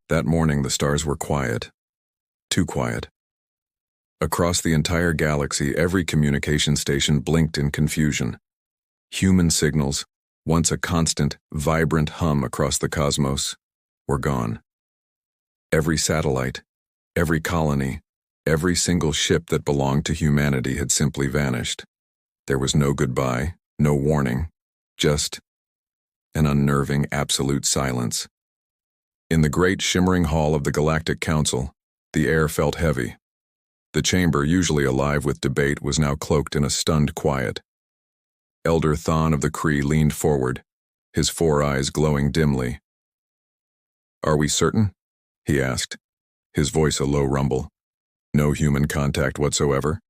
That morning the stars were quiet. Too quiet. Across the entire galaxy, every communication station blinked in confusion. Human signals, once a constant, vibrant hum across the cosmos, were gone. Every satellite, every colony, every single ship that belonged to humanity had simply vanished. There was no goodbye, no warning, just an unnerving, absolute silence. In the great shimmering hall of the Galactic Council, the air felt heavy. The chamber, usually alive with debate, was now cloaked in a stunned quiet. Elder Thon of the Kree leaned forward, his 4 eyes glowing dimly. "Are we certain?" he asked, his voice a low rumble. "No human contact whatsoever?"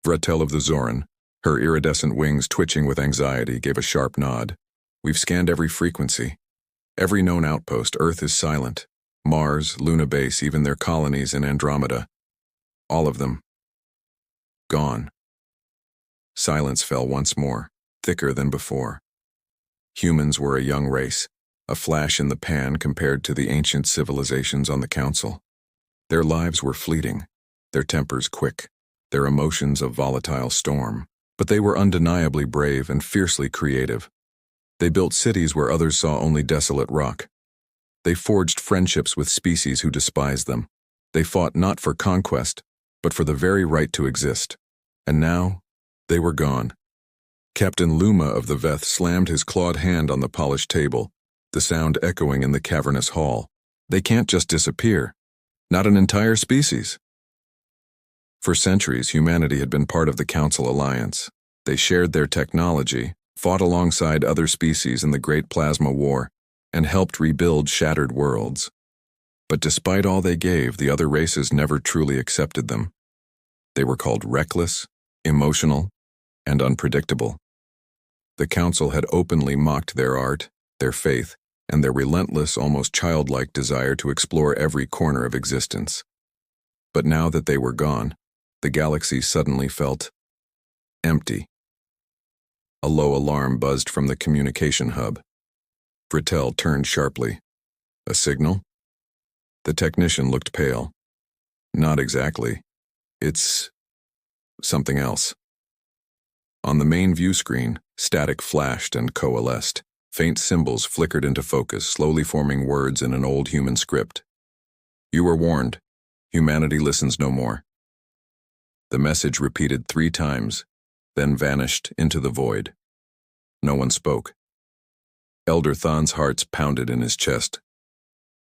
Vretel of the Zoran, her iridescent wings twitching with anxiety, gave a sharp nod. "We've scanned every frequency. Every known outpost. Earth is silent. Mars, Luna Base, even their colonies in Andromeda. All of them. Gone." Silence fell once more, thicker than before. Humans were a young race, a flash in the pan compared to the ancient civilizations on the Council. Their lives were fleeting, their tempers quick, their emotions a volatile storm. But they were undeniably brave and fiercely creative. They built cities where others saw only desolate rock. They forged friendships with species who despised them. They fought not for conquest, but for the very right to exist. And now, they were gone. Captain Luma of the Veth slammed his clawed hand on the polished table, the sound echoing in the cavernous hall. They can't just disappear. Not an entire species. For centuries, humanity had been part of the Council Alliance. They shared their technology, fought alongside other species in the Great Plasma War, and helped rebuild shattered worlds. But despite all they gave, the other races never truly accepted them. They were called reckless, emotional, and unpredictable. The Council had openly mocked their art, their faith, and their relentless, almost childlike desire to explore every corner of existence. But now that they were gone, the galaxy suddenly felt empty. A low alarm buzzed from the communication hub. Vretel turned sharply. "A signal?" The technician looked pale. "Not exactly. It's something else." On the main view screen, static flashed and coalesced. Faint symbols flickered into focus, slowly forming words in an old human script. "You were warned. Humanity listens no more." The message repeated 3 times, then vanished into the void. No one spoke. Elder Thon's heart pounded in his chest.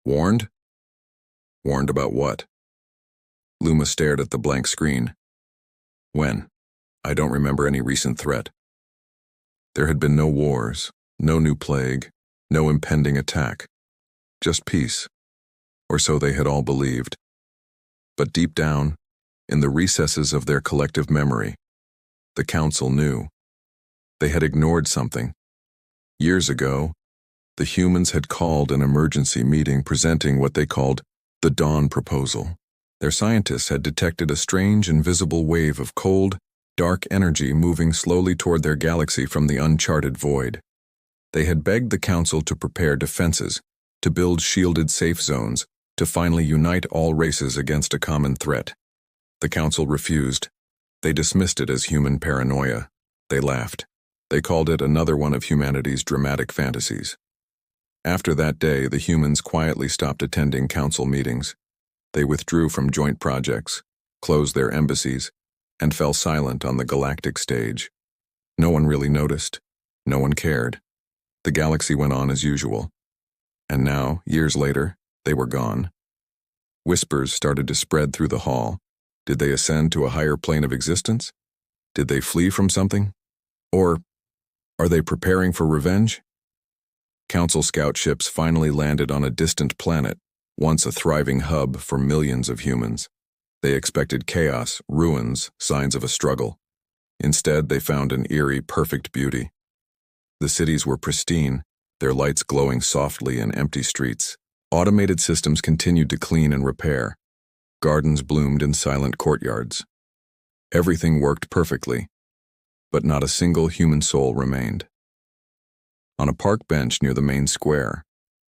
"Warned? Warned about what?" Luma stared at the blank screen. "When? I don't remember any recent threat." There had been no wars, no new plague, no impending attack. Just peace. Or so they had all believed. But deep down, in the recesses of their collective memory, the Council knew. They had ignored something. Years ago, the humans had called an emergency meeting presenting what they called the Dawn Proposal. Their scientists had detected a strange, invisible wave of cold, dark energy moving slowly toward their galaxy from the uncharted void. They had begged the Council to prepare defenses, to build shielded safe zones, to finally unite all races against a common threat. The Council refused. They dismissed it as human paranoia. They laughed. They called it another one of humanity's dramatic fantasies. After that day, the humans quietly stopped attending Council meetings. They withdrew from joint projects, closed their embassies, and fell silent on the galactic stage. No one really noticed. No one cared. The galaxy went on as usual. And now, years later, they were gone. Whispers started to spread through the hall. Did they ascend to a higher plane of existence? Did they flee from something? Or are they preparing for revenge? Council scout ships finally landed on a distant planet, once a thriving hub for millions of humans. They expected chaos, ruins, signs of a struggle. Instead, they found an eerie, perfect beauty. The cities were pristine, their lights glowing softly in empty streets. Automated systems continued to clean and repair. Gardens bloomed in silent courtyards. Everything worked perfectly, but not a single human soul remained. On a park bench near the main square,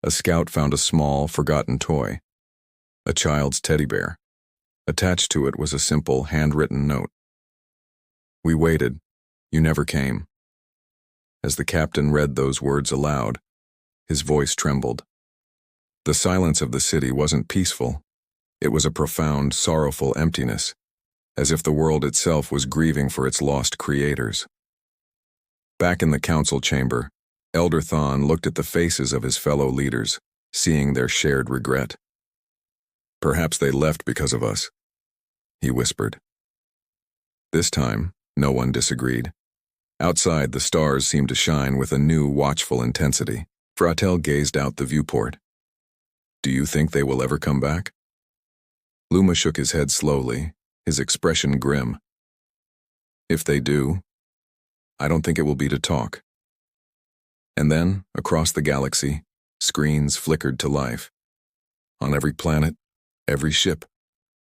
A scout found a small, forgotten toy, a child's teddy bear. Attached to it was a simple, handwritten note. We waited. You never came. As the captain read those words aloud, his voice trembled. The silence of the city wasn't peaceful. It was a profound, sorrowful emptiness, as if the world itself was grieving for its lost creators. Back in the council chamber, Elder Thon looked at the faces of his fellow leaders, seeing their shared regret. Perhaps they left because of us, he whispered. This time, no one disagreed. Outside, the stars seemed to shine with a new, watchful intensity. Fratel gazed out the viewport. Do you think they will ever come back? Luma shook his head slowly, his expression grim. If they do, I don't think it will be to talk. And then, across the galaxy, screens flickered to life. On every planet, every ship,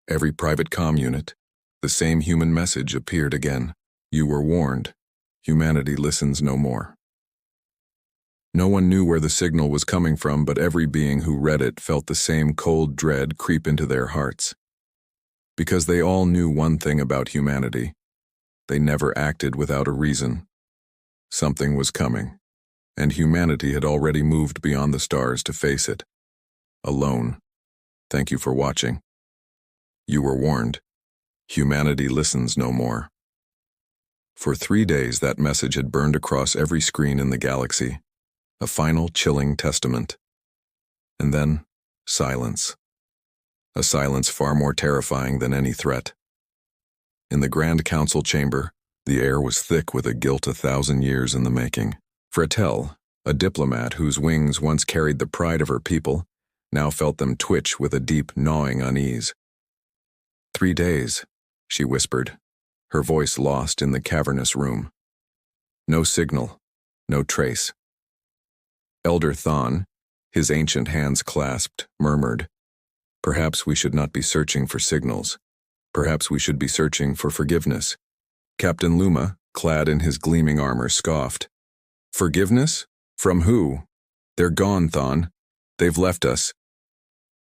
every private comm unit, the same human message appeared again. You were warned. Humanity listens no more. No one knew where the signal was coming from, but every being who read it felt the same cold dread creep into their hearts. Because they all knew one thing about humanity. They never acted without a reason. Something was coming, and humanity had already moved beyond the stars to face it. Alone. Thank you for watching. You were warned. Humanity listens no more. For 3 days that message had burned across every screen in the galaxy, a final chilling testament. And then, silence. A silence far more terrifying than any threat. In the Grand Council chamber, the air was thick with a guilt 1,000 years in the making. Fratel, a diplomat whose wings once carried the pride of her people, now felt them twitch with a deep, gnawing unease. 3 days, she whispered, her voice lost in the cavernous room. No signal, no trace. Elder Thon, his ancient hands clasped, murmured, Perhaps we should not be searching for signals. Perhaps we should be searching for forgiveness. Captain Luma, clad in his gleaming armor, scoffed. Forgiveness? From who? They're gone, Thon. They've left us.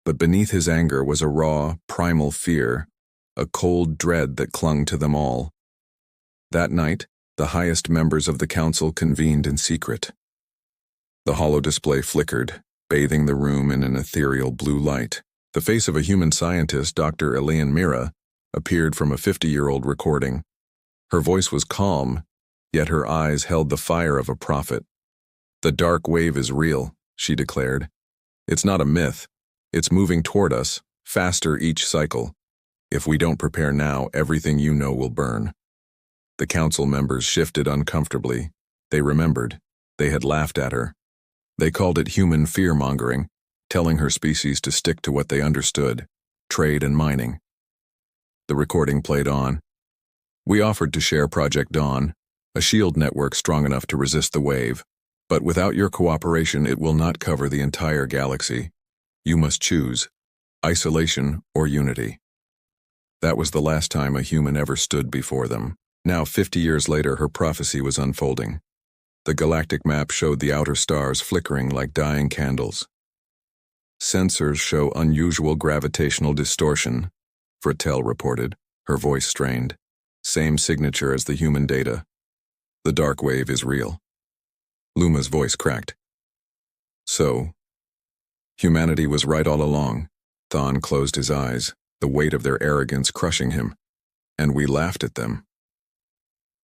But beneath his anger was a raw, primal fear, a cold dread that clung to them all. That night, the highest members of the council convened in secret. The holodisplay flickered, bathing the room in an ethereal blue light. The face of a human scientist, Dr. Elian Mira, appeared from a 50-year-old recording. Her voice was calm, yet her eyes held the fire of a prophet. The dark wave is real, she declared. It's not a myth. It's moving toward us, faster each cycle. If we don't prepare now, everything you know will burn. The council members shifted uncomfortably. They remembered. They had laughed at her. They called it human fear-mongering, telling her species to stick to what they understood, trade and mining. The recording played on. We offered to share Project Dawn, a shield network strong enough to resist the wave, but without your cooperation it will not cover the entire galaxy. You must choose, isolation or unity. That was the last time a human ever stood before them. Now, 50 years later, her prophecy was unfolding. The galactic map showed the outer stars flickering like dying candles. Sensors show unusual gravitational distortion, Fratel reported, her voice strained. Same signature as the human data. The dark wave is real. Luma's voice cracked. So, humanity was right all along. Thon closed his eyes, the weight of their arrogance crushing him, and we laughed at them.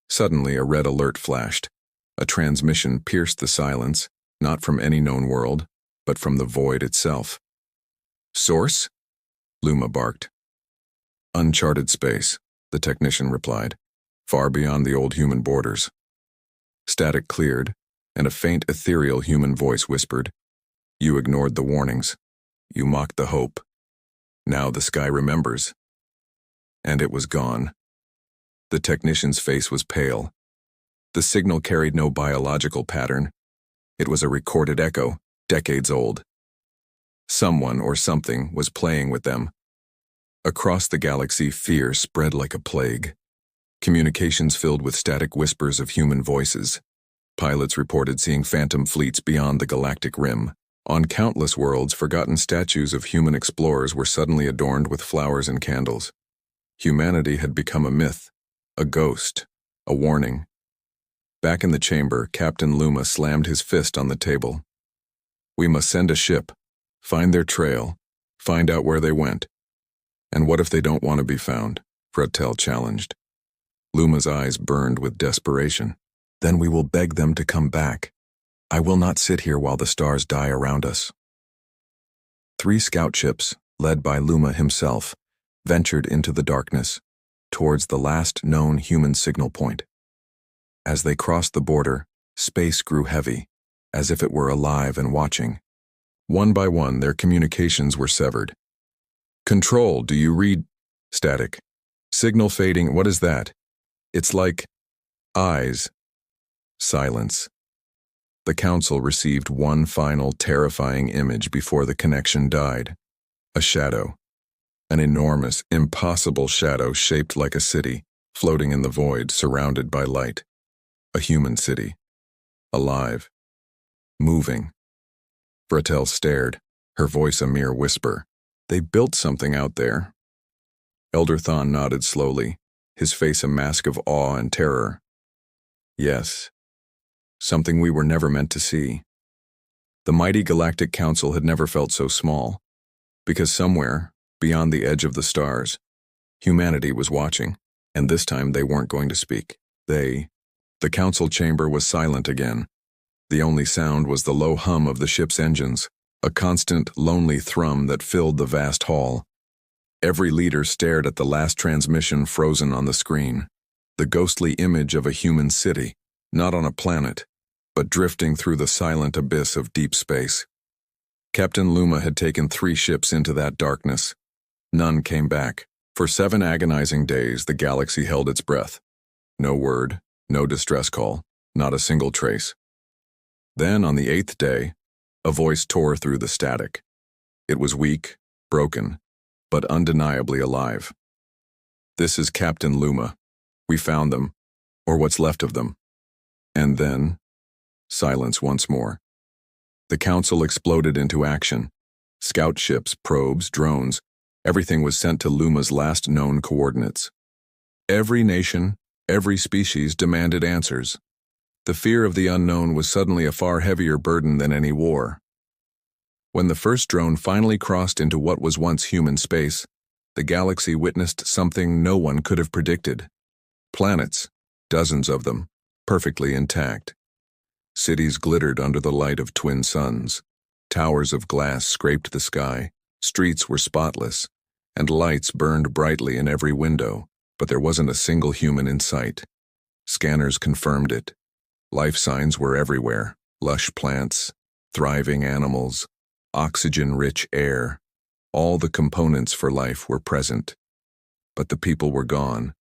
Suddenly, a red alert flashed. A transmission pierced the silence, not from any known world, but from the void itself. Source? Luma barked. Uncharted space, the technician replied, far beyond the old human borders. Static cleared, and a faint ethereal human voice whispered, You ignored the warnings. You mocked the hope. Now the sky remembers. And it was gone. The technician's face was pale. The signal carried no biological pattern. It was a recorded echo, decades old. Someone or something was playing with them. Across the galaxy, fear spread like a plague. Communications filled with static whispers of human voices. Pilots reported seeing phantom fleets beyond the galactic rim, On countless worlds, forgotten statues of human explorers were suddenly adorned with flowers and candles. Humanity had become a myth, a ghost, a warning. Back in the chamber, Captain Luma slammed his fist on the table. We must send a ship, find their trail, find out where they went. And what if they don't want to be found? Fratelli challenged. Luma's eyes burned with desperation. Then we will beg them to come back. I will not sit here while the stars die around us. 3 scout ships, led by Luma himself, ventured into the darkness, towards the last known human signal point. As they crossed the border, space grew heavy, as if it were alive and watching. One by one, their communications were severed. Control, do you read? Static. Signal fading, what is that? It's like eyes. Silence. The Council received one final terrifying image before the connection died. A shadow. An enormous, impossible shadow shaped like a city, floating in the void, surrounded by light. A human city. Alive. Moving. Fratelli stared, her voice a mere whisper. They built something out there. Elder Thon nodded slowly, his face a mask of awe and terror. Yes. Something we were never meant to see. The mighty Galactic Council had never felt so small, because somewhere, beyond the edge of the stars, humanity was watching, and this time they weren't going to speak. The council chamber was silent again. The only sound was the low hum of the ship's engines, a constant, lonely thrum that filled the vast hall. Every leader stared at the last transmission frozen on the screen, the ghostly image of a human city, not on a planet, but drifting through the silent abyss of deep space. Captain Luma had taken 3 ships into that darkness. None came back. For 7 agonizing days, the galaxy held its breath. No word, no distress call, not a single trace. Then, on the 8th day, a voice tore through the static. It was weak, broken, but undeniably alive. This is Captain Luma. We found them, or what's left of them. And then, silence once more. The Council exploded into action. Scout ships, probes, drones, everything was sent to Luma's last known coordinates. Every nation, every species demanded answers. The fear of the unknown was suddenly a far heavier burden than any war. When the first drone finally crossed into what was once human space, the galaxy witnessed something no one could have predicted. Planets, dozens of them, perfectly intact. Cities glittered under the light of twin suns. Towers of glass scraped the sky. Streets were spotless, and lights burned brightly in every window, but there wasn't a single human in sight. Scanners confirmed it. Life signs were everywhere. Lush plants, thriving animals, oxygen-rich air. All the components for life were present. But the people were gone.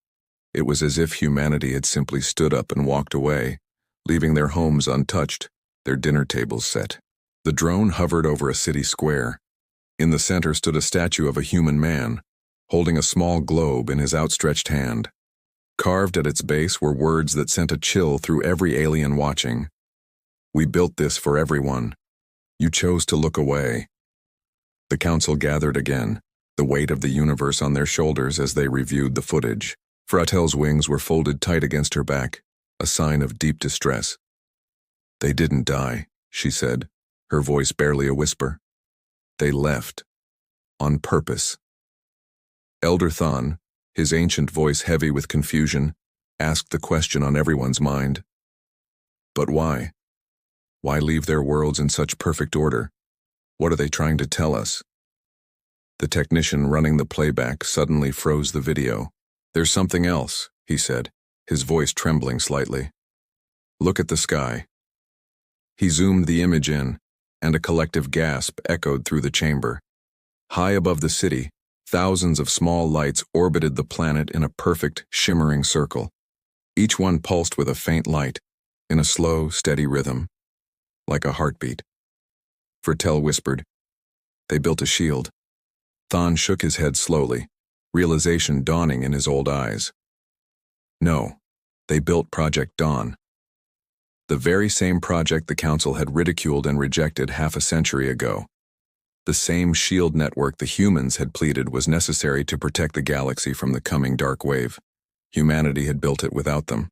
It was as if humanity had simply stood up and walked away, leaving their homes untouched, their dinner tables set. The drone hovered over a city square. In the center stood a statue of a human man, holding a small globe in his outstretched hand. Carved at its base were words that sent a chill through every alien watching. We built this for everyone. You chose to look away. The Council gathered again, the weight of the universe on their shoulders as they reviewed the footage. Fratelli's wings were folded tight against her back, a sign of deep distress. They didn't die, she said, her voice barely a whisper. They left. On purpose. Elder Thon, his ancient voice heavy with confusion, asked the question on everyone's mind. But why? Why leave their worlds in such perfect order? What are they trying to tell us? The technician running the playback suddenly froze the video. There's something else, he said, his voice trembling slightly. Look at the sky. He zoomed the image in, and a collective gasp echoed through the chamber. High above the city, thousands of small lights orbited the planet in a perfect, shimmering circle. Each one pulsed with a faint light, in a slow, steady rhythm, like a heartbeat. Fratelli whispered, "They built a shield." Thon shook his head slowly, realization dawning in his old eyes. "No, they built Project Dawn." The very same project the Council had ridiculed and rejected half a century ago. The same shield network the humans had pleaded was necessary to protect the galaxy from the coming dark wave. Humanity had built it without them.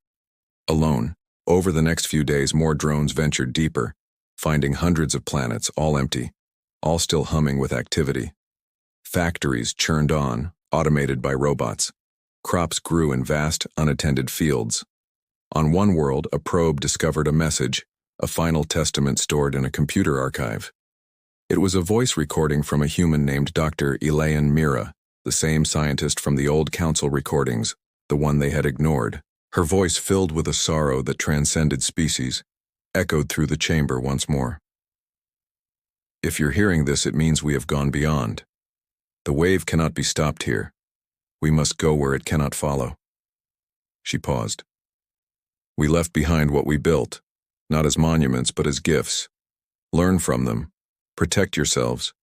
Alone. Over the next few days, more drones ventured deeper, finding hundreds of planets, all empty, all still humming with activity. Factories churned on, automated by robots. Crops grew in vast, unattended fields. On one world, a probe discovered a message, a final testament stored in a computer archive. It was a voice recording from a human named Dr. Elaine Mira, the same scientist from the old Council recordings, the one they had ignored. Her voice, filled with a sorrow that transcended species, echoed through the chamber once more. If you're hearing this, it means we have gone beyond. The wave cannot be stopped here. We must go where it cannot follow. She paused. We left behind what we built, not as monuments but as gifts. Learn from them. Protect yourselves.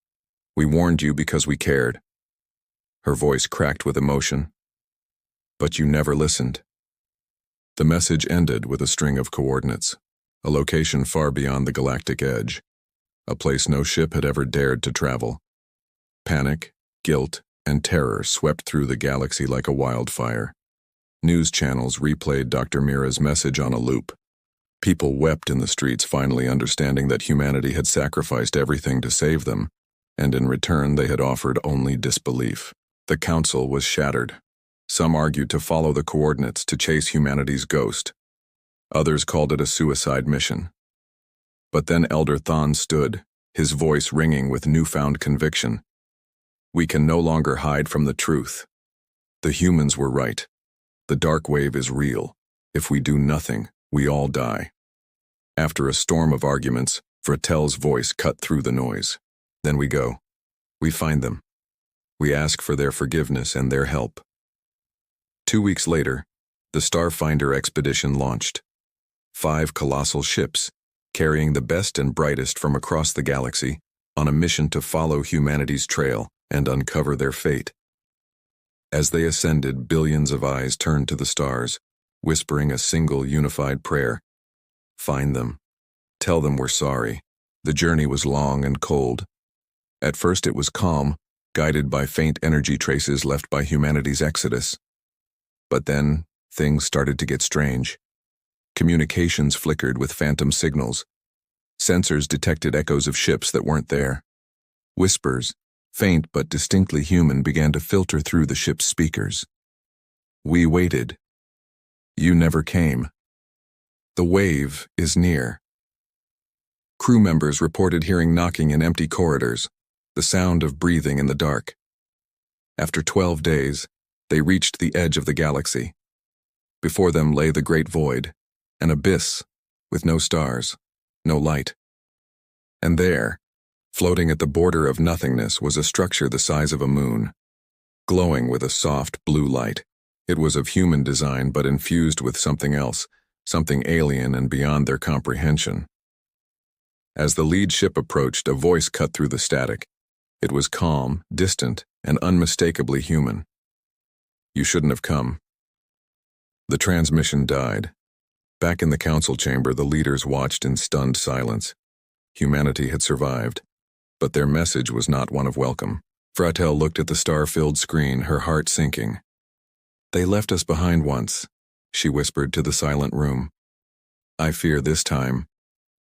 We warned you because we cared. Her voice cracked with emotion. But you never listened. The message ended with a string of coordinates, a location far beyond the galactic edge, a place no ship had ever dared to travel. Panic, guilt, and terror swept through the galaxy like a wildfire. News channels replayed Dr. Mira's message on a loop. People wept in the streets, finally understanding that humanity had sacrificed everything to save them, and in return they had offered only disbelief. The Council was shattered. Some argued to follow the coordinates to chase humanity's ghost. Others called it a suicide mission. But then Elder Thon stood, his voice ringing with newfound conviction. We can no longer hide from the truth. The humans were right. The dark wave is real. If we do nothing, we all die. After a storm of arguments, Vratel's voice cut through the noise. Then we go. We find them. We ask for their forgiveness and their help. 2 weeks later, the Starfinder expedition launched. 5 colossal ships, carrying the best and brightest from across the galaxy, on a mission to follow humanity's trail and uncover their fate. As they ascended, billions of eyes turned to the stars, whispering a single unified prayer. Find them. Tell them we're sorry. The journey was long and cold. At first it was calm, guided by faint energy traces left by humanity's exodus. But then, things started to get strange. Communications flickered with phantom signals. Sensors detected echoes of ships that weren't there. Whispers, faint but distinctly human, began to filter through the ship's speakers. We waited. You never came. The wave is near. Crew members reported hearing knocking in empty corridors, the sound of breathing in the dark. After 12 days, they reached the edge of the galaxy. Before them lay the great void, an abyss with no stars, no light. And there, floating at the border of nothingness, was a structure the size of a moon, glowing with a soft blue light. It was of human design but infused with something else, something alien and beyond their comprehension. As the lead ship approached, a voice cut through the static. It was calm, distant, and unmistakably human. You shouldn't have come. The transmission died. Back in the council chamber, the leaders watched in stunned silence. Humanity had survived, but their message was not one of welcome. Vratel looked at the star-filled screen, her heart sinking. They left us behind once, she whispered to the silent room. I fear this time,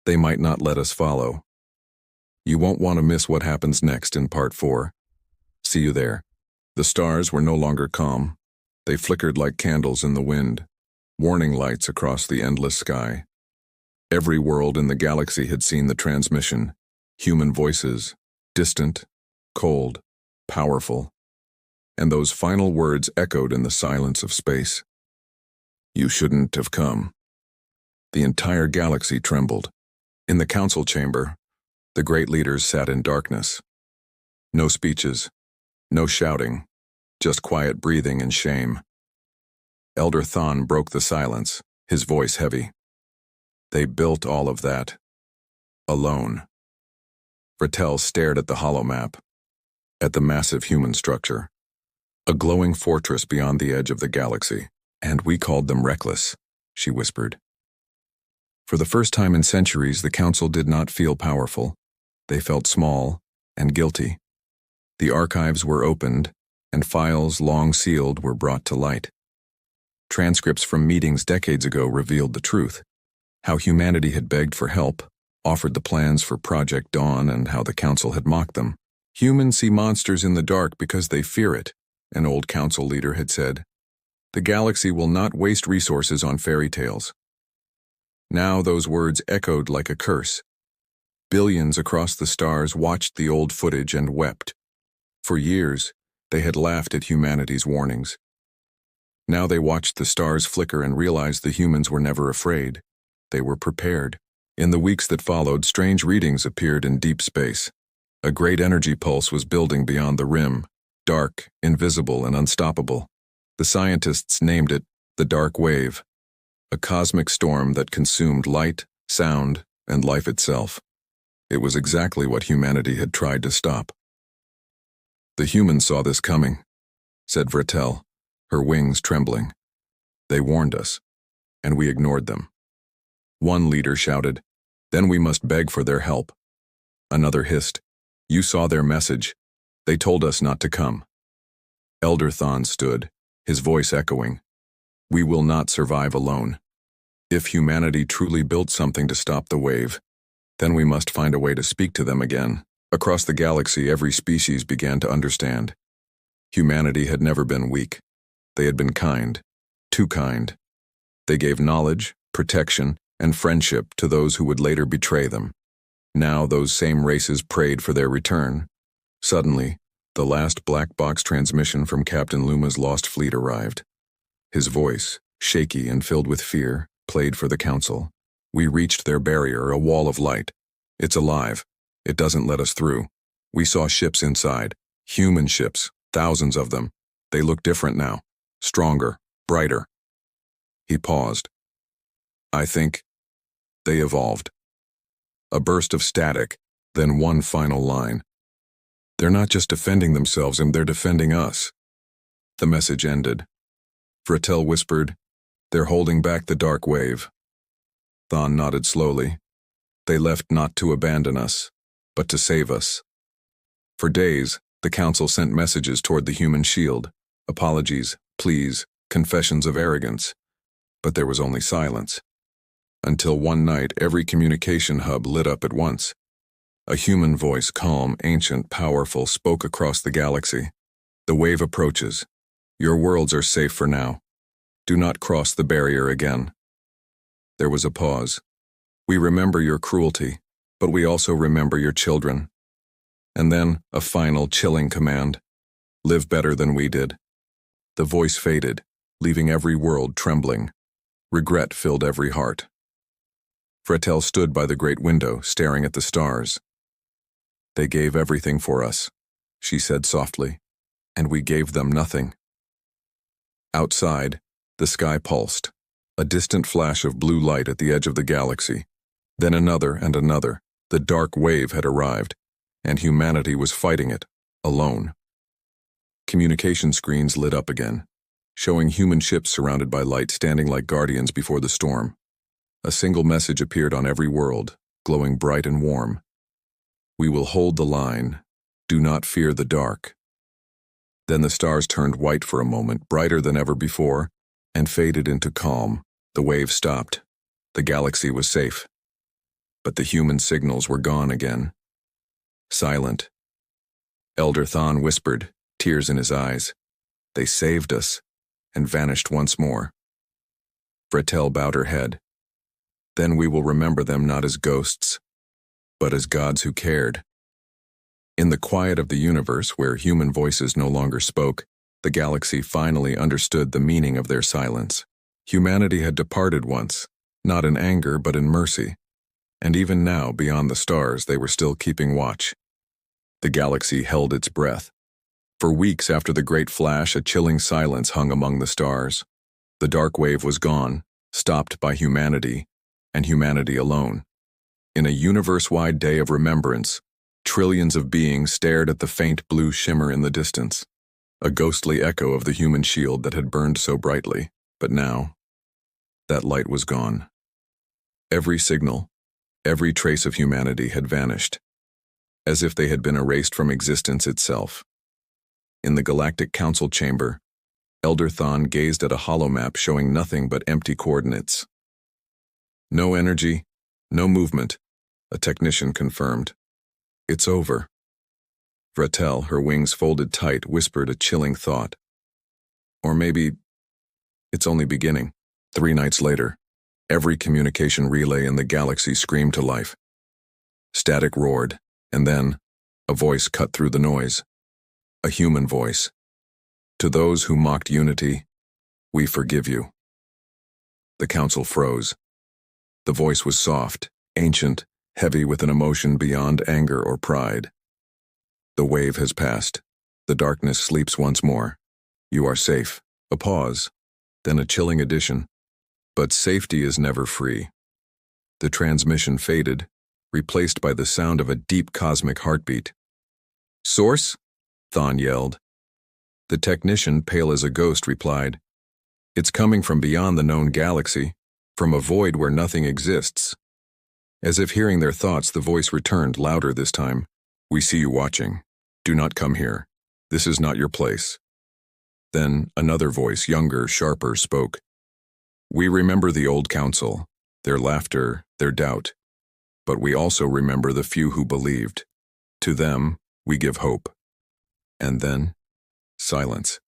they might not let us follow. You won't want to miss what happens next in Part 4. See you there. The stars were no longer calm. They flickered like candles in the wind, warning lights across the endless sky. Every world in the galaxy had seen the transmission. Human voices, distant, cold, powerful. And those final words echoed in the silence of space. You shouldn't have come. The entire galaxy trembled. In the council chamber, the great leaders sat in darkness. No speeches, no shouting, just quiet breathing and shame. Elder Thon broke the silence, his voice heavy. They built all of that, alone. Vratel stared at the holomap, at the massive human structure. A glowing fortress beyond the edge of the galaxy. And we called them reckless, she whispered. For the first time in centuries, the Council did not feel powerful. They felt small and guilty. The archives were opened, and files long sealed were brought to light. Transcripts from meetings decades ago revealed the truth: how humanity had begged for help, offered the plans for Project Dawn, and how the Council had mocked them. Humans see monsters in the dark because they fear it, an old Council leader had said. The galaxy will not waste resources on fairy tales. Now those words echoed like a curse. Billions across the stars watched the old footage and wept. For years, they had laughed at humanity's warnings. Now they watched the stars flicker and realized the humans were never afraid. They were prepared. In the weeks that followed, strange readings appeared in deep space. A great energy pulse was building beyond the rim, dark, invisible, and unstoppable. The scientists named it the Dark Wave, a cosmic storm that consumed light, sound, and life itself. It was exactly what humanity had tried to stop. The humans saw this coming, said Vratel, her wings trembling. They warned us, and we ignored them. One leader shouted, "Then we must beg for their help." Another hissed, "You saw their message. They told us not to come." Elder Thon stood, his voice echoing, "We will not survive alone. If humanity truly built something to stop the wave, then we must find a way to speak to them again." Across the galaxy, every species began to understand. Humanity had never been weak. They had been kind, too kind. They gave knowledge, protection, and friendship to those who would later betray them. Now those same races prayed for their return. Suddenly, the last black box transmission from Captain Luma's lost fleet arrived. His voice, shaky and filled with fear, played for the Council. "We reached their barrier, a wall of light. It's alive. It doesn't let us through. We saw ships inside, human ships, thousands of them. They look different now, stronger, brighter." He paused. "I think they evolved." A burst of static, then one final line. "They're not just defending themselves, and they're defending us." The message ended. Vratel whispered, "They're holding back the dark wave." Thon nodded slowly. "They left not to abandon us, but to save us." For days, the Council sent messages toward the human shield, apologies, pleas, confessions of arrogance, but there was only silence. Until one night, every communication hub lit up at once. A human voice, calm, ancient, powerful, spoke across the galaxy. "The wave approaches. Your worlds are safe for now. Do not cross the barrier again." There was a pause. "We remember your cruelty, but we also remember your children." And then a final chilling command: "Live better than we did." The voice faded, leaving every world trembling. Regret filled every heart. Vratel stood by the great window, staring at the stars. "They gave everything for us," she said softly, "and we gave them nothing." Outside, the sky pulsed, a distant flash of blue light at the edge of the galaxy. Then another and another. The dark wave had arrived, and humanity was fighting it, alone. Communication screens lit up again, showing human ships surrounded by light standing like guardians before the storm. A single message appeared on every world, glowing bright and warm. "We will hold the line. Do not fear the dark." Then the stars turned white for a moment, brighter than ever before, and faded into calm. The wave stopped. The galaxy was safe. But the human signals were gone again. Silent. Elder Thon whispered, tears in his eyes. "They saved us," and vanished once more. Vratel bowed her head. "Then we will remember them not as ghosts, but as gods who cared." In the quiet of the universe, where human voices no longer spoke, the galaxy finally understood the meaning of their silence. Humanity had departed once, not in anger but in mercy, and even now, beyond the stars, they were still keeping watch. The galaxy held its breath. For weeks after the great flash, a chilling silence hung among the stars. The dark wave was gone, stopped by humanity, and humanity alone. In a universe-wide day of remembrance, trillions of beings stared at the faint blue shimmer in the distance, a ghostly echo of the human shield that had burned so brightly. But now, that light was gone. Every signal, every trace of humanity had vanished, as if they had been erased from existence itself. In the Galactic Council chamber, Elder Thon gazed at a holomap showing nothing but empty coordinates. No energy, no movement, a technician confirmed. It's over. Vratel, her wings folded tight, whispered a chilling thought. Or maybe it's only beginning. 3 nights later, every communication relay in the galaxy screamed to life. Static roared, and then a voice cut through the noise. A human voice. To those who mocked unity, we forgive you. The council froze. The voice was soft, ancient, heavy with an emotion beyond anger or pride. The wave has passed. The darkness sleeps once more. You are safe. A pause, then a chilling addition. But safety is never free. The transmission faded, replaced by the sound of a deep cosmic heartbeat. Source? Thon yelled. The technician, pale as a ghost, replied, It's coming from beyond the known galaxy, from a void where nothing exists. As if hearing their thoughts, the voice returned, louder this time. We see you watching. Do not come here. This is not your place. Then another voice, younger, sharper, spoke. We remember the old council, their laughter, their doubt. But we also remember the few who believed. To them, we give hope. And then, silence.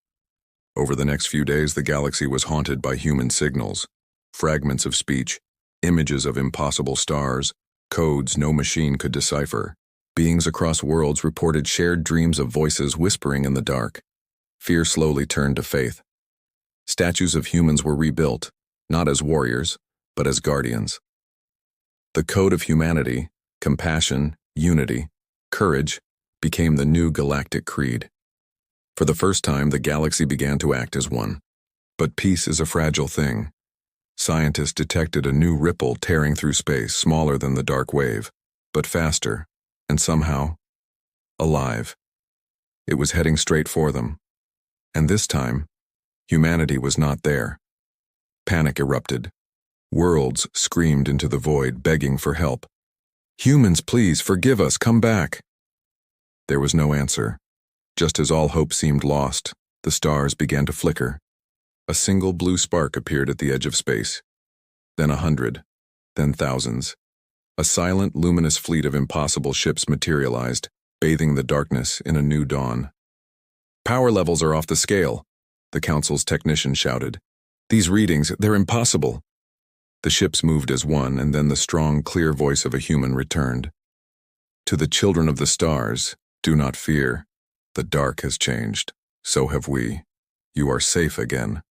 Over the next few days, the galaxy was haunted by human signals, fragments of speech, images of impossible stars, codes no machine could decipher. Beings across worlds reported shared dreams of voices whispering in the dark. Fear slowly turned to faith. Statues of humans were rebuilt, not as warriors, but as guardians. The code of humanity, compassion, unity, courage, became the new galactic creed. For the first time, the galaxy began to act as one. But peace is a fragile thing. Scientists detected a new ripple tearing through space, smaller than the dark wave, but faster, and somehow, alive. It was heading straight for them. And this time, humanity was not there. Panic erupted. Worlds screamed into the void, begging for help. Humans, please, forgive us, come back. There was no answer. Just as all hope seemed lost, the stars began to flicker. A single blue spark appeared at the edge of space. Then 100, then thousands. A silent, luminous fleet of impossible ships materialized, bathing the darkness in a new dawn. Power levels are off the scale, the council's technician shouted. These readings, they're impossible. The ships moved as one, and then the strong, clear voice of a human returned. To the children of the stars, do not fear. The dark has changed. So have we. You are safe again.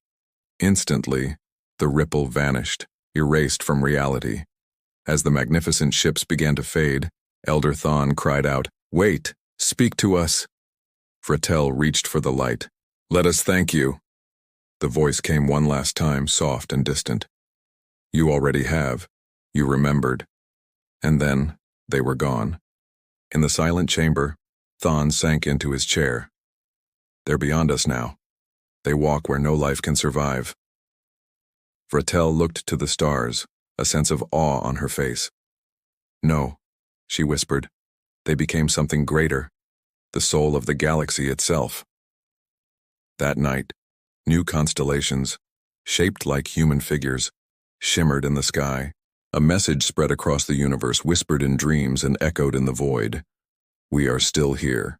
Instantly, the ripple vanished, erased from reality. As the magnificent ships began to fade, Elder Thon cried out, Wait, speak to us. Vratel reached for the light. Let us thank you. The voice came one last time, soft and distant. You already have. You remembered. And then, they were gone. In the silent chamber, Thon sank into his chair. They're beyond us now. They walk where no life can survive. Vratel looked to the stars, a sense of awe on her face. No, she whispered. They became something greater, the soul of the galaxy itself. That night, new constellations, shaped like human figures, shimmered in the sky. A message spread across the universe, whispered in dreams and echoed in the void. We are still here.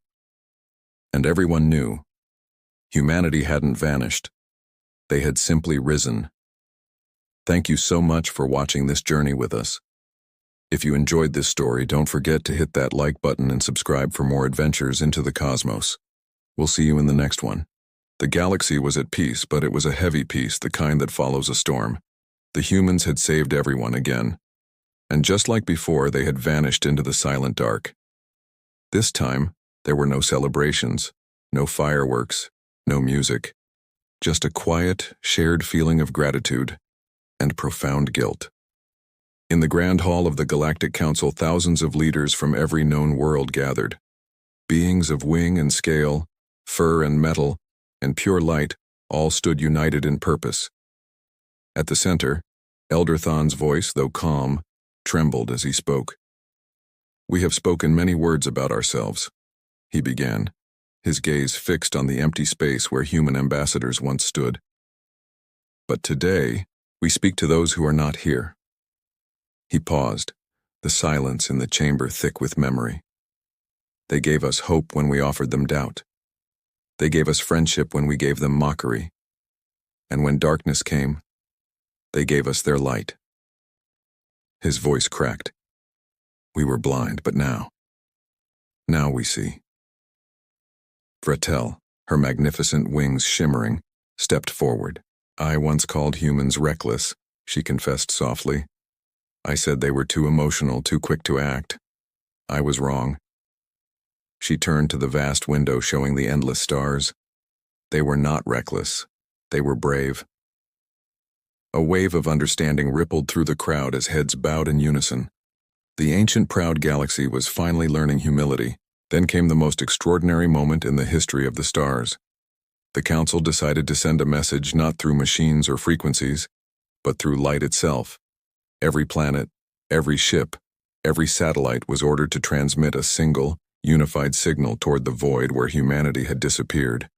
And everyone knew. Humanity hadn't vanished. They had simply risen. Thank you so much for watching this journey with us. If you enjoyed this story, don't forget to hit that like button and subscribe for more adventures into the cosmos. We'll see you in the next one. The galaxy was at peace, but it was a heavy peace, the kind that follows a storm. The humans had saved everyone again. And just like before, they had vanished into the silent dark. This time, there were no celebrations, no fireworks, no music. Just a quiet, shared feeling of gratitude and profound guilt. In the Grand Hall of the Galactic Council, thousands of leaders from every known world gathered. Beings of wing and scale, fur and metal, and pure light all stood united in purpose. At the center, Elder Thon's voice, though calm, trembled as he spoke. "We have spoken many words about ourselves," he began, his gaze fixed on the empty space where human ambassadors once stood. "But today, we speak to those who are not here." He paused, the silence in the chamber thick with memory. "They gave us hope when we offered them doubt. They gave us friendship when we gave them mockery. And when darkness came, they gave us their light." His voice cracked. "We were blind, but now we see." Vretel, her magnificent wings shimmering, stepped forward. "I once called humans reckless," she confessed softly. "I said they were too emotional, too quick to act. I was wrong." She turned to the vast window showing the endless stars. They were not reckless. They were brave. A wave of understanding rippled through the crowd as heads bowed in unison. The ancient proud galaxy was finally learning humility. Then came the most extraordinary moment in the history of the stars. The Council decided to send a message not through machines or frequencies, but through light itself. Every planet, every ship, every satellite was ordered to transmit a single, unified signal toward the void where humanity had disappeared.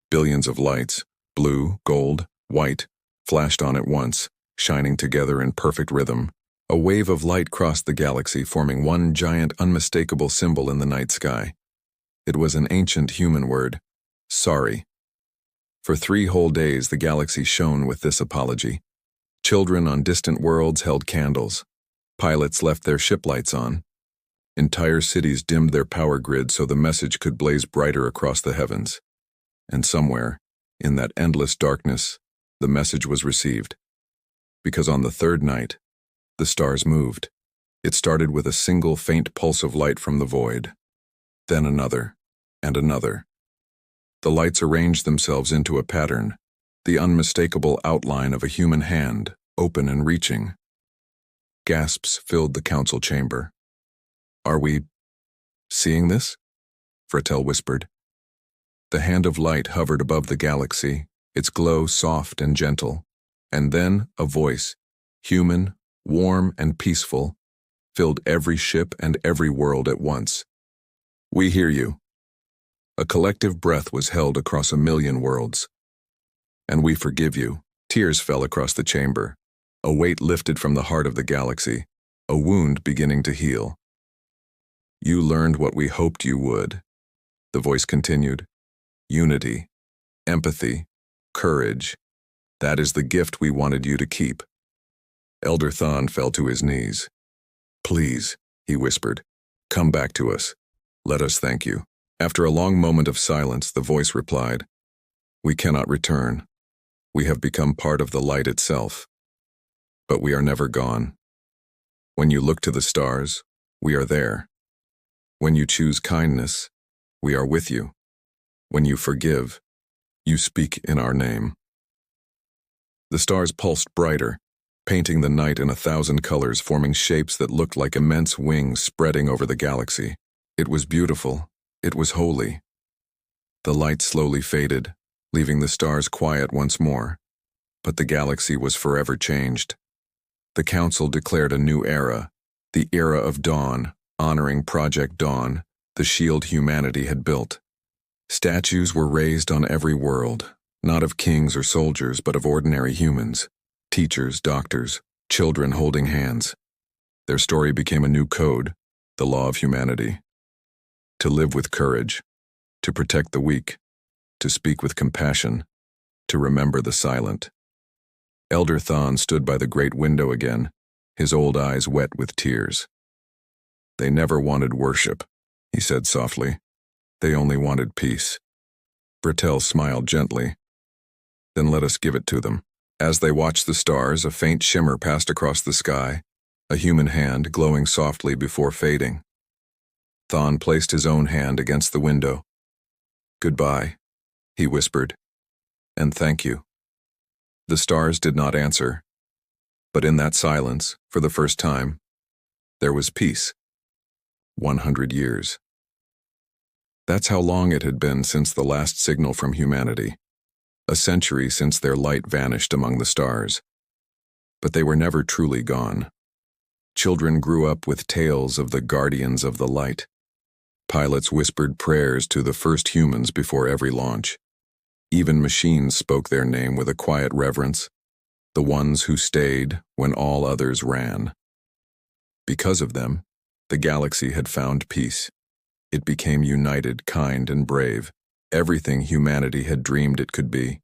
Billions of lights, blue, gold, white, flashed on at once, shining together in perfect rhythm. A wave of light crossed the galaxy, forming one giant, unmistakable symbol in the night sky. It was an ancient human word: sorry. For 3 whole days the galaxy shone with this apology. Children on distant worlds held candles. Pilots left their ship lights on. Entire cities dimmed their power grid so the message could blaze brighter across the heavens. And somewhere, in that endless darkness, the message was received. Because on the 3rd night, the stars moved. It started with a single faint pulse of light from the void. Then another, and another. The lights arranged themselves into a pattern, the unmistakable outline of a human hand, open and reaching. Gasps filled the council chamber. "Are we seeing this?" Vretel whispered. The hand of light hovered above the galaxy, its glow soft and gentle, and then a voice, human, warm and peaceful, filled every ship and every world at once. "We hear you." A collective breath was held across 1,000,000 worlds. "And we forgive you." Tears fell across the chamber. A weight lifted from the heart of the galaxy, a wound beginning to heal. "You learned what we hoped you would," the voice continued. "Unity, empathy, courage. That is the gift we wanted you to keep." Elder Thon fell to his knees. "Please," he whispered, "come back to us. Let us thank you." After a long moment of silence, the voice replied, "We cannot return. We have become part of the light itself. But we are never gone. When you look to the stars, we are there. When you choose kindness, we are with you. When you forgive, you speak in our name." The stars pulsed brighter, painting the night in 1,000 colors, forming shapes that looked like immense wings spreading over the galaxy. It was beautiful. It was holy. The light slowly faded, leaving the stars quiet once more. But the galaxy was forever changed. The Council declared a new era, the era of Dawn, honoring Project Dawn, the shield humanity had built. Statues were raised on every world, not of kings or soldiers, but of ordinary humans, teachers, doctors, children holding hands. Their story became a new code, the law of humanity. To live with courage, to protect the weak, to speak with compassion, to remember the silent. Elder Thon stood by the great window again, his old eyes wet with tears. "They never wanted worship," he said softly. "They only wanted peace." Vretel smiled gently. "Then let us give it to them." As they watched the stars, a faint shimmer passed across the sky, a human hand glowing softly before fading. Thon placed his own hand against the window. "Goodbye," he whispered, "and thank you." The stars did not answer, but in that silence, for the first time, there was peace. 100 years. That's how long it had been since the last signal from humanity, a century since their light vanished among the stars. But they were never truly gone. Children grew up with tales of the guardians of the light. Pilots whispered prayers to the first humans before every launch. Even machines spoke their name with a quiet reverence, the ones who stayed when all others ran. Because of them, the galaxy had found peace. It became united, kind, and brave, everything humanity had dreamed it could be.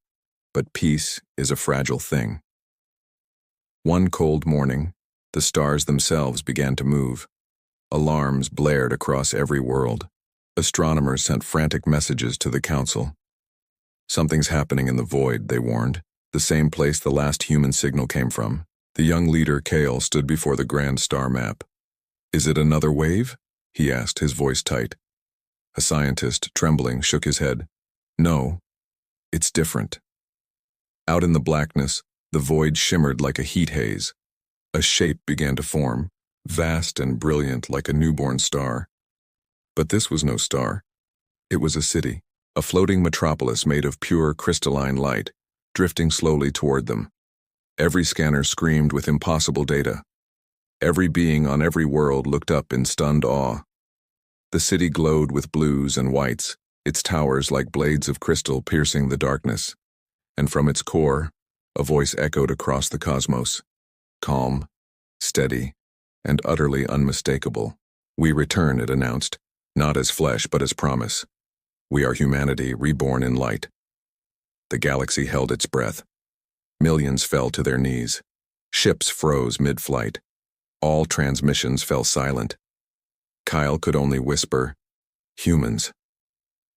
But peace is a fragile thing. One cold morning, the stars themselves began to move. Alarms blared across every world. Astronomers sent frantic messages to the Council. Something's happening in the void, they warned, the same place the last human signal came from. The young leader, Kale, stood before the grand star map. "Is it another wave?" he asked, his voice tight. A scientist, trembling, shook his head. "No, it's different." Out in the blackness, the void shimmered like a heat haze. A shape began to form, vast and brilliant like a newborn star. But this was no star. It was a city, a floating metropolis made of pure crystalline light, drifting slowly toward them. Every scanner screamed with impossible data. Every being on every world looked up in stunned awe. The city glowed with blues and whites, its towers like blades of crystal piercing the darkness. And from its core, a voice echoed across the cosmos, calm, steady, and utterly unmistakable. "We return," it announced, "not as flesh but as promise. We are humanity reborn in light." The galaxy held its breath. Millions fell to their knees. Ships froze mid-flight. All transmissions fell silent. Kyle could only whisper, "Humans,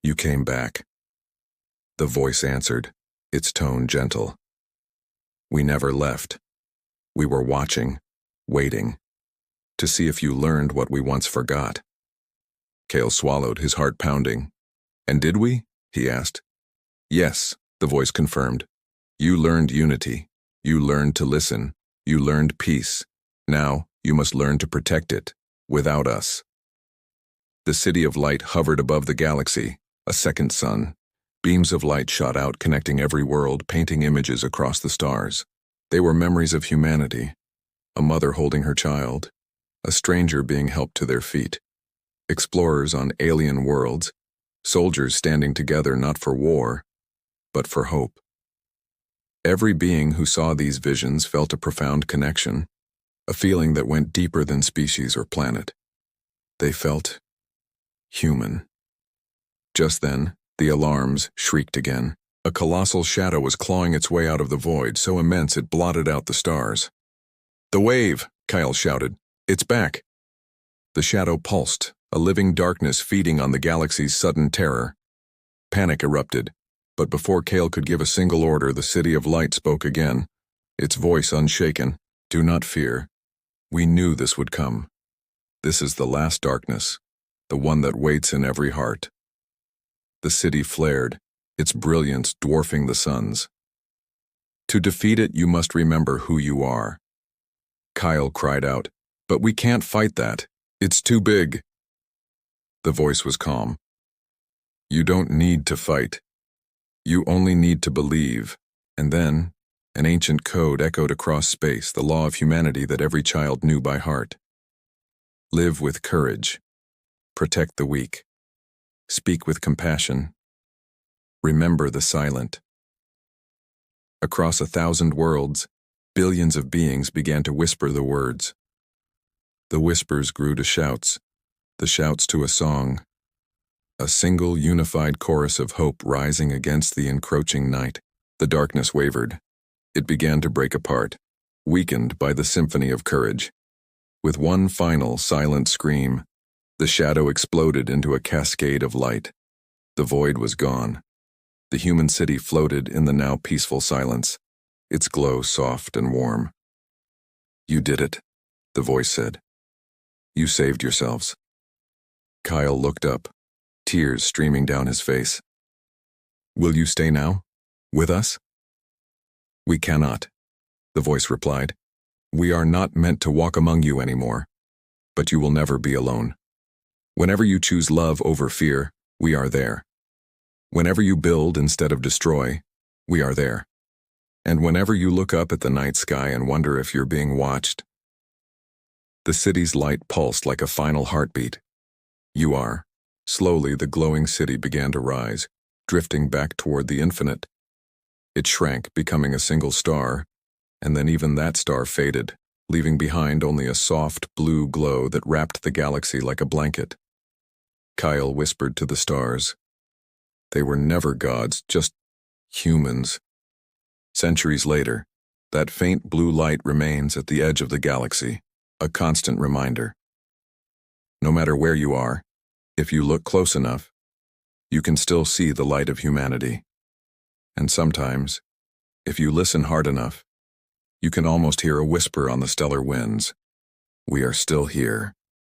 you came back." The voice answered, its tone gentle. "We never left. We were watching, waiting, to see if you learned what we once forgot." Kale swallowed, his heart pounding. "And did we?" he asked. "Yes," the voice confirmed. "You learned unity. You learned to listen. You learned peace. Now, you must learn to protect it, without us." The city of light hovered above the galaxy, a second sun. Beams of light shot out, connecting every world, painting images across the stars. They were memories of humanity, a mother holding her child, a stranger being helped to their feet, explorers on alien worlds, soldiers standing together not for war, but for hope. Every being who saw these visions felt a profound connection, a feeling that went deeper than species or planet. They felt human. Just then, the alarms shrieked again. A colossal shadow was clawing its way out of the void, so immense it blotted out the stars. "The wave!" Kyle shouted. "It's back!" The shadow pulsed, a living darkness feeding on the galaxy's sudden terror. Panic erupted, but before Kale could give a single order, the City of Light spoke again, its voice unshaken. "Do not fear. We knew this would come. This is the last darkness, the one that waits in every heart." The city flared, its brilliance dwarfing the sun's. "To defeat it, you must remember who you are." Kyle cried out, "But we can't fight that. It's too big." The voice was calm. "You don't need to fight. You only need to believe." And then, an ancient code echoed across space, the law of humanity that every child knew by heart. Live with courage. Protect the weak. Speak with compassion. Remember the silent. Across 1,000 worlds, billions of beings began to whisper the words. The whispers grew to shouts, the shouts to a song, a single unified chorus of hope rising against the encroaching night. The darkness wavered. It began to break apart, weakened by the symphony of courage. With one final silent scream, the shadow exploded into a cascade of light. The void was gone. The human city floated in the now peaceful silence, its glow soft and warm. "You did it," the voice said. "You saved yourselves." Kyle looked up, tears streaming down his face. "Will you stay now? With us?" "We cannot," the voice replied. "We are not meant to walk among you anymore. But you will never be alone. Whenever you choose love over fear, we are there. Whenever you build instead of destroy, we are there. And whenever you look up at the night sky and wonder if you're being watched, the city's light pulsed like a final heartbeat. You are. Slowly, the glowing city began to rise, drifting back toward the infinite. It shrank, becoming a single star, and then even that star faded, leaving behind only a soft blue glow that wrapped the galaxy like a blanket. Kyle whispered to the stars. They were never gods, just humans. Centuries later, that faint blue light remains at the edge of the galaxy, a constant reminder. No matter where you are, if you look close enough, you can still see the light of humanity. And sometimes, if you listen hard enough, you can almost hear a whisper on the stellar winds. We are still here.